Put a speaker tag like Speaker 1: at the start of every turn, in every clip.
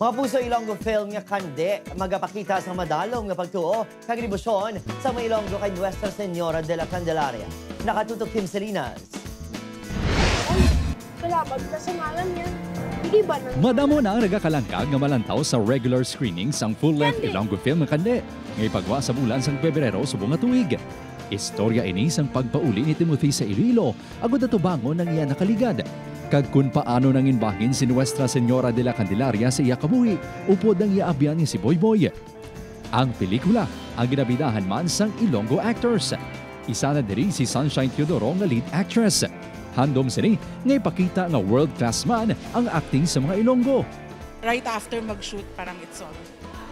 Speaker 1: Mga puso Ilonggo film nga kande magapakita sa madalom nga pagtuo kag debosyon sa mga Ilonggo kay Nuestra Señora de la Candelaria. Nakatutok Kim Salinas.
Speaker 2: Kalabag na sa ngalan niya. Hindi ba nang...
Speaker 3: Madamo na ang nagakalangkag nga malantaw sa regular screenings ang full-length Ilonggo film nga kande. Ngay pagwa sa bulan sang Pebrero subong nga tuig. Istorya ini sang pagpauli ni Timothy sa Iloilo agud atubangon ng iya nakaligad. Kag kung paano nang inbahin si Nuestra Señora de la Candelaria sa iya kabuhi, upod ang iaabyan ni si Boy Boy. Ang pelikula ang ginabidahan man sang Ilonggo actors. Isa na diri si Sunshine Teodoro nga lead actress. Handom sini nga ipakita nga world-class man ang acting sa mga Ilonggo.
Speaker 4: Right after mag-shoot, parang it's on.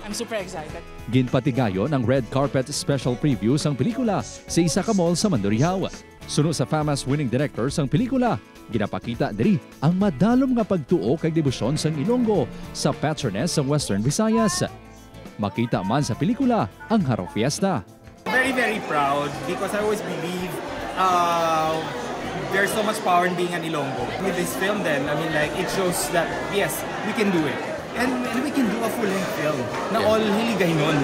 Speaker 4: I'm super excited.
Speaker 3: Ginpatigayon ang red carpet special preview sang pelikula sa isa ka mall sa Mandurriao. Sunod sa FAMAS winning director sang pelikula, ginapakita diri ang madalom nga pagtuo kay debosyon sang Ilonggo sa patroness sa Western Visayas. Makita man sa pelikula ang Haro Fiesta.
Speaker 5: Very, very proud because I always believe there's so much power in being an Ilonggo. With this film then, I mean like it shows that yes, we can do it. And we can do a full-length film na all hiligaynon.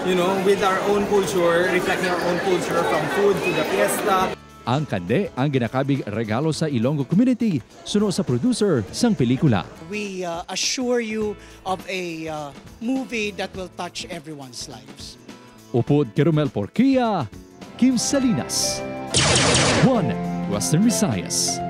Speaker 5: You know, with our own culture, reflecting our own culture from food to the fiesta.
Speaker 3: Ang kande ang ginakabig regalo sa Ilonggo community sunod sa producer sang pelikula.
Speaker 6: We assure you of a movie that will touch everyone's lives.
Speaker 3: Upod Kerumel Porquia, Kim Salinas, One Western Visayas.